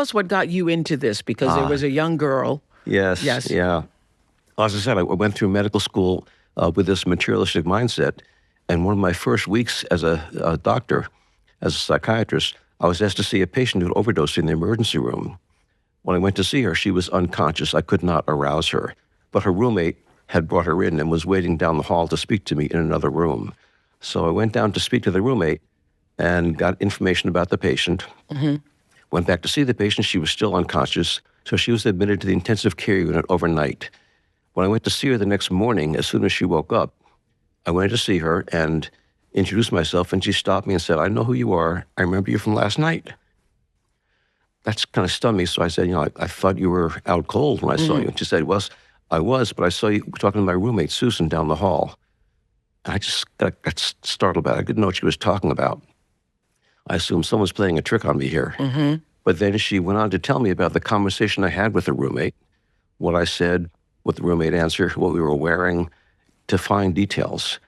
tell us what got you into this, because there was a young girl. Yes, Yes. yeah. Well, as I said, I went through medical school with this materialistic mindset, and one of my first weeks as a doctor, as a psychiatrist, I was asked to see a patient who had overdosed in the emergency room. When I went to see her, she was unconscious. I could not arouse her, but her roommate had brought her in and was waiting down the hall to speak to me in another room. So I went down to speak to the roommate and got information about the patient. Went back to see the patient. She was still unconscious, so she was admitted to the intensive care unit overnight. When I went to see her the next morning, as soon as she woke up, I went to see her and introduced myself, and she stopped me and said, "I know who you are. I remember you from last night." That's kind of stunned me, so I said, I thought you were out cold when I saw you. And she said, "Well, I was, but I saw you talking to my roommate, Susan, down the hall." And I just got startled about it. I didn't know what she was talking about. I assumed someone's playing a trick on me here. But then she went on to tell me about the conversation I had with the roommate, what I said, what the roommate answered, what we were wearing, to find details.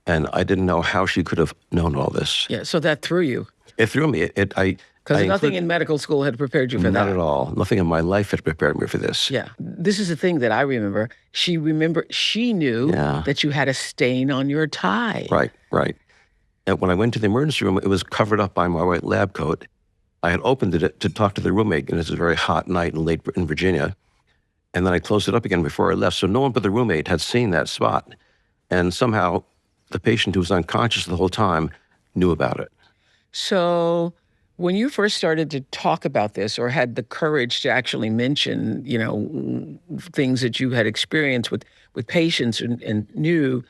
And I didn't know how she could have known all this. Yeah, so that threw you. It threw me. Because nothing in medical school had prepared you for that. Not at all. Nothing in my life had prepared me for this. Yeah. This is the thing that I remember. She knew that you had a stain on your tie. Right. And when I went to the emergency room, it was covered up by my white lab coat. I had opened it to talk to the roommate, and it was a very hot night in Virginia. And then I closed it up again before I left. So no one but the roommate had seen that spot. And somehow the patient who was unconscious the whole time knew about it. So when you first started to talk about this, or had the courage to actually mention, things that you had experienced with patients and knew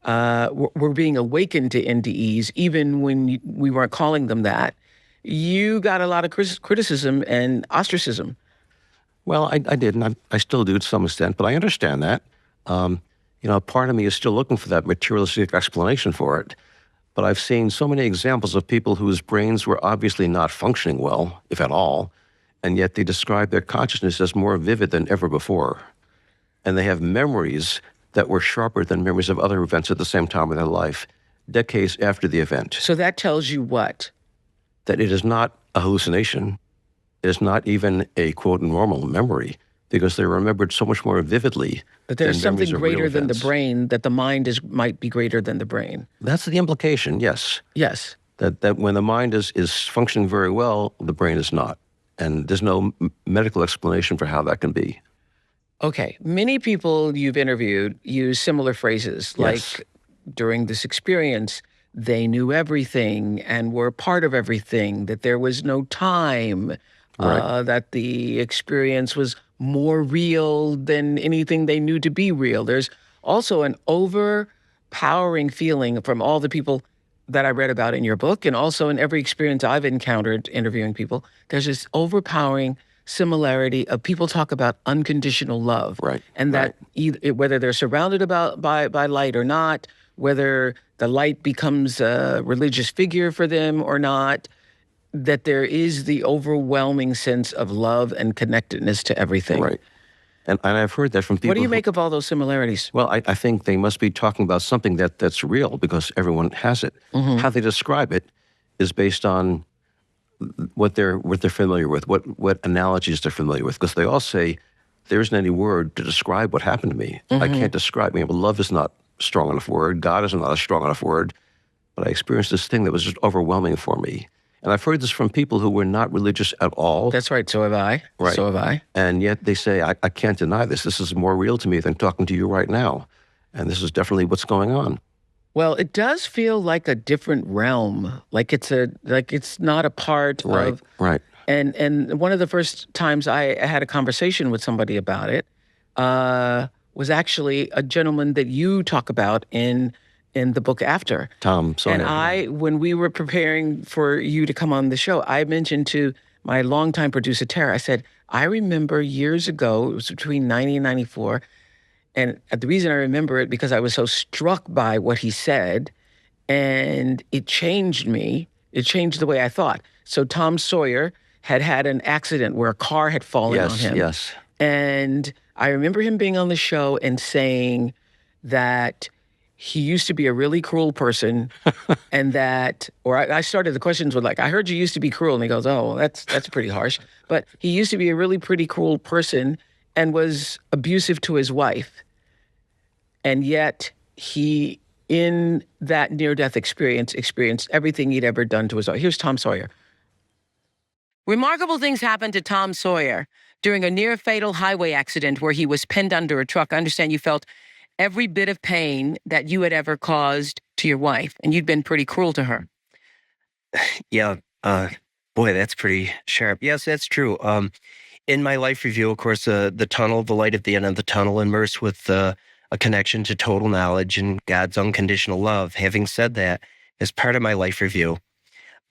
were being awakened to NDEs, even when we weren't calling them that, you got a lot of criticism and ostracism. Well, I did, and I still do to some extent, but I understand that. Part of me is still looking for that materialistic explanation for it. But I've seen so many examples of people whose brains were obviously not functioning well, if at all, and yet they describe their consciousness as more vivid than ever before. And they have memories that were sharper than memories of other events at the same time in their life, decades after the event. So that tells you what? That it is not a hallucination. It is not even a, quote, normal memory, because they're remembered so much more vividly. But there's something greater than the events. brain, that the mind might be greater than the brain. That's the implication, yes. Yes. That when the mind is functioning very well, the brain is not. And there's no medical explanation for how that can be. Okay. Many people you've interviewed use similar phrases, like during this experience, they knew everything and were part of everything, that there was no time, that the experience was more real than anything they knew to be real. There's also an overpowering feeling from all the people that I read about in your book, and also in every experience I've encountered interviewing people. There's this overpowering similarity of people talk about unconditional love. Right. And that whether they're surrounded by light or not, whether the light becomes a religious figure for them or not, that there is the overwhelming sense of love and connectedness to everything. Right. And I've heard that from people. What do you make of all those similarities? Well, I think they must be talking about something that's real, because everyone has it. How they describe it is based on what they're familiar with, what analogies they're familiar with, because they all say there isn't any word to describe what happened to me. I can't describe me. Love is not a strong enough word. God is not a strong enough word. But I experienced this thing that was just overwhelming for me. And I've heard this from people who were not religious at all. That's right. So have I. Right. So have I. And yet they say, I can't deny this. This is more real to me than talking to you right now. And this is definitely what's going on. Well, it does feel like a different realm. Like it's not a part of. Right. And one of the first times I had a conversation with somebody about it was actually a gentleman that you talk about in the book After. Tom Sawyer. And when we were preparing for you to come on the show, I mentioned to my longtime producer, Tara, I said, I remember years ago, it was between 90 and 94, and the reason I remember it because I was so struck by what he said, and it changed me. It changed the way I thought. So Tom Sawyer had an accident where a car had fallen on him. Yes. And I remember him being on the show and saying that he used to be a really cruel person, and that, or I started the questions with like, I heard you used to be cruel. And he goes, oh, well, that's pretty harsh. But he used to be a really pretty cruel person and was abusive to his wife. And yet he, in that near-death experience, experienced everything he'd ever done to his wife. Here's Tom Sawyer. Remarkable things happened to Tom Sawyer during a near-fatal highway accident where he was pinned under a truck. I understand you felt every bit of pain that you had ever caused to your wife, and you'd been pretty cruel to her. Yeah. Boy, that's pretty sharp. Yes, that's true. In my life review, of course, the tunnel, the light at the end of the tunnel, immersed with a connection to total knowledge and God's unconditional love. Having said that, as part of my life review,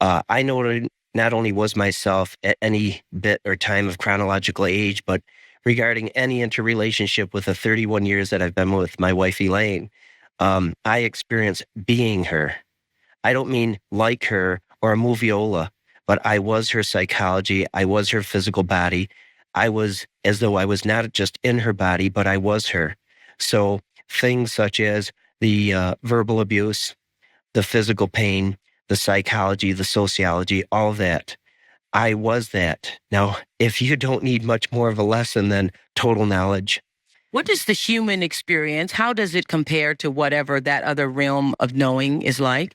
I noted not only was myself at any bit or time of chronological age, but regarding any interrelationship with the 31 years that I've been with my wife, Elaine, I experienced being her. I don't mean like her or a moviola, but I was her psychology. I was her physical body. I was as though I was not just in her body, but I was her. So things such as the verbal abuse, the physical pain, the psychology, the sociology, all of that. I was that. Now, if you don't need much more of a lesson than total knowledge. What does the human experience, how does it compare to whatever that other realm of knowing is like?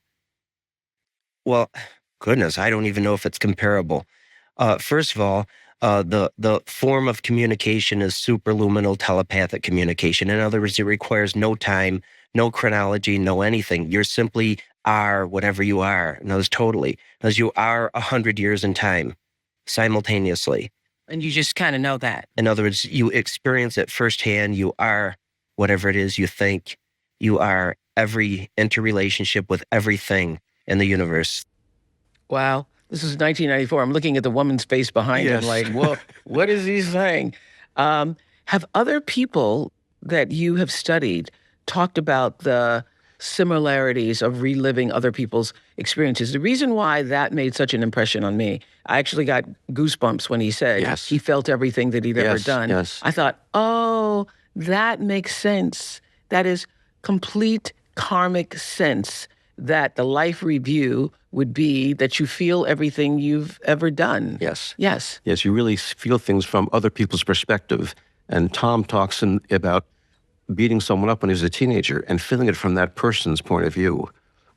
Well, goodness, I don't even know if it's comparable. First of all, the form of communication is superluminal telepathic communication. In other words, it requires no time, no chronology, no anything. You're simply are whatever you are. Knows totally. Knows you are 100 years in time simultaneously. And you just kind of know that. In other words, you experience it firsthand. You are whatever it is you think. You are every interrelationship with everything in the universe. Wow. This is 1994. I'm looking at the woman's face behind him like, well, what is he saying? Have other people that you have studied talked about the similarities of reliving other people's experiences? The reason why that made such an impression on me, I actually got goosebumps when he said he felt everything that he'd ever done. I thought, oh, that makes sense. That is complete karmic sense, that the life review would be that you feel everything you've ever done. Yes. Yes. Yes, you really feel things from other people's perspective. And Tom talks about beating someone up when he was a teenager and feeling it from that person's point of view,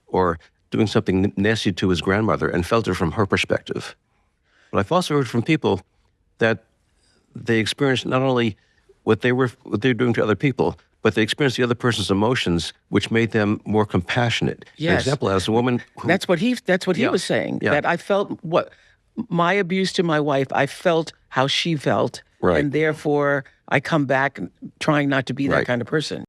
or doing something nasty to his grandmother and felt it from her perspective. But I've also heard from people that they experienced not only what they were doing to other people, but they experienced the other person's emotions, which made them more compassionate. Yes. For example, as a woman who, that's what he was saying. Yeah. That I felt what my abuse to my wife, I felt how she felt. Right. And therefore I come back trying not to be that kind of person.